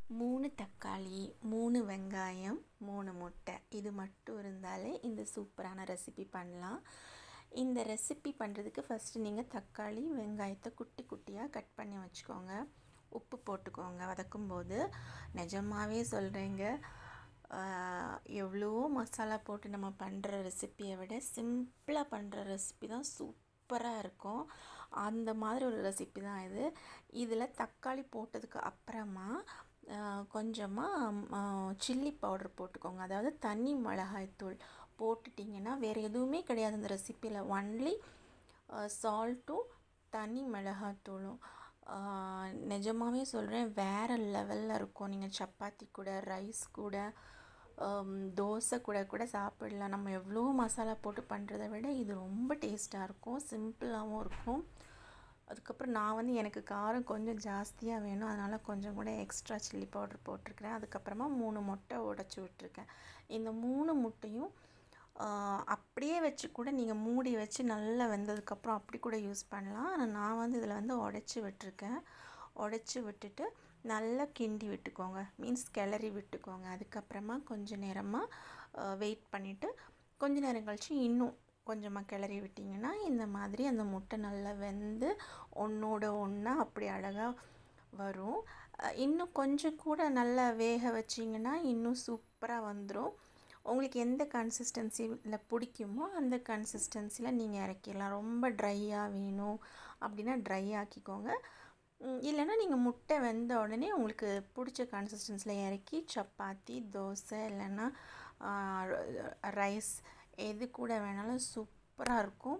3 தக்காளி, 3 வெங்காயம், 3 முட்டை இது மட்டும் இருந்தாலே இந்த சூப்பரான ரெசிபி பண்ணலாம். இந்த ரெசிபி பண்ணுறதுக்கு ஃபஸ்ட்டு நீங்கள் தக்காளி, வெங்காயத்தை குட்டி குட்டியாக கட் பண்ணி வச்சுக்கோங்க. உப்பு போட்டுக்கோங்க வதக்கும்போது. நிஜமாகவே சொல்கிறேங்க, எவ்வளோ மசாலா போட்டு நம்ம பண்ணுற ரெசிப்பியை விட சிம்பிளாக பண்ணுற ரெசிபி தான் சூப்பராக இருக்கும். அந்த மாதிரி ஒரு ரெசிபி தான் இது. இதில் தக்காளி போட்டதுக்கு அப்புறமா கொஞ்சமாக சில்லி பவுடர் போட்டுக்கோங்க. அதாவது தனி மிளகாய்த்தூள் போட்டுட்டிங்கன்னா வேறு எதுவுமே கிடையாது இந்த ரெசிப்பியில். ஒன்லி சால்ட்டும் தனி மிளகாய்த்தூளும். நிஜமாகவே சொல்கிறேன், வேறு லெவலில் இருக்கும். நீங்கள் சப்பாத்தி கூட, ரைஸ் கூட, தோசை கூட சாப்பிடலாம். நம்ம எவ்வளோ மசாலா போட்டு பண்ணுறதை விட இது ரொம்ப டேஸ்ட்டாக இருக்கும், சிம்பிளாகவும் இருக்கும். அதுக்கப்புறம் நான் எனக்கு காரம் கொஞ்சம் ஜாஸ்தியாக வேணும், அதனால் கொஞ்சம் கூட எக்ஸ்ட்ரா சில்லி பவுடர் போட்டிருக்கிறேன். அதுக்கப்புறமா 3 முட்டை உடச்சி விட்டுருக்கேன். இந்த 3 முட்டையும் அப்படியே வச்சு கூட நீங்கள் மூடி வச்சு நல்லா வெந்ததுக்கப்புறம் அப்படி கூட யூஸ் பண்ணலாம். ஆனால் நான் இதில் உடச்சி விட்டுருக்கேன். உடச்சி விட்டுட்டு நல்லா கிண்டி விட்டுக்கோங்க, மீன்ஸ் கிளறி விட்டுக்கோங்க. அதுக்கப்புறமா கொஞ்சம் நேரமாக வெயிட் பண்ணிவிட்டு கொஞ்ச நேரம் கழித்து இன்னும் கொஞ்சமாக கிளறி விட்டிங்கன்னா இந்த மாதிரி அந்த முட்டை நல்லா வெந்து ஒன்றோட ஒன்றா அப்படி அழகாக வரும். இன்னும் கொஞ்சம் கூட நல்லா வேக வச்சிங்கன்னா இன்னும் சூப்பராக வந்துடும். உங்களுக்கு எந்த கன்சிஸ்டன்சியில் பிடிக்குமோ அந்த கன்சிஸ்டன்சியில் நீங்கள் இறக்கிடலாம். ரொம்ப ட்ரையாக வேணும் அப்படின்னா ட்ரை ஆக்கிக்கோங்க. இல்லைன்னா நீங்கள் முட்டை வெந்த உடனே உங்களுக்கு பிடிச்ச கன்சிஸ்டன்சியில் இறக்கி சப்பாத்தி, தோசை இல்லைன்னா ரைஸ் எது கூட வேணாலும் சூப்பராக இருக்கும்.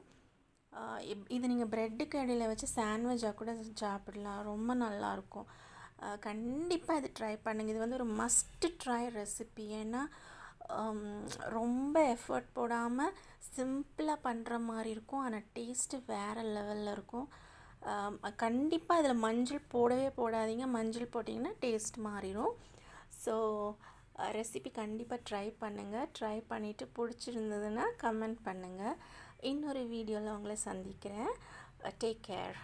இது நீங்கள் ப்ரெட்டுக்கு இடையில வச்சு சாண்ட்விச்சாக கூட சாப்பிடலாம், ரொம்ப நல்லாயிருக்கும். கண்டிப்பாக இது ட்ரை பண்ணுங்கள். இது ஒரு மஸ்ட் ட்ரை ரெசிபி. ஏன்னா ரொம்ப எஃபர்ட் போடாமல் சிம்பிளாக பண்ணுற மாதிரி இருக்கும், ஆனால் டேஸ்ட்டு வேறு லெவலில் இருக்கும். கண்டிப்பாக இதில் மஞ்சள் போடவே போடாதீங்க, மஞ்சள் போட்டிங்கன்னா டேஸ்ட் மாறிடும். ஸோ ரெசிபி கண்டிப்பாக ட்ரை பண்ணுங்கள். ட்ரை பண்ணிவிட்டு பிடிச்சிருந்ததுன்னா கமெண்ட் பண்ணுங்கள். இன்னொரு வீடியோவில் உங்களை சந்திக்கிறேன். Take care.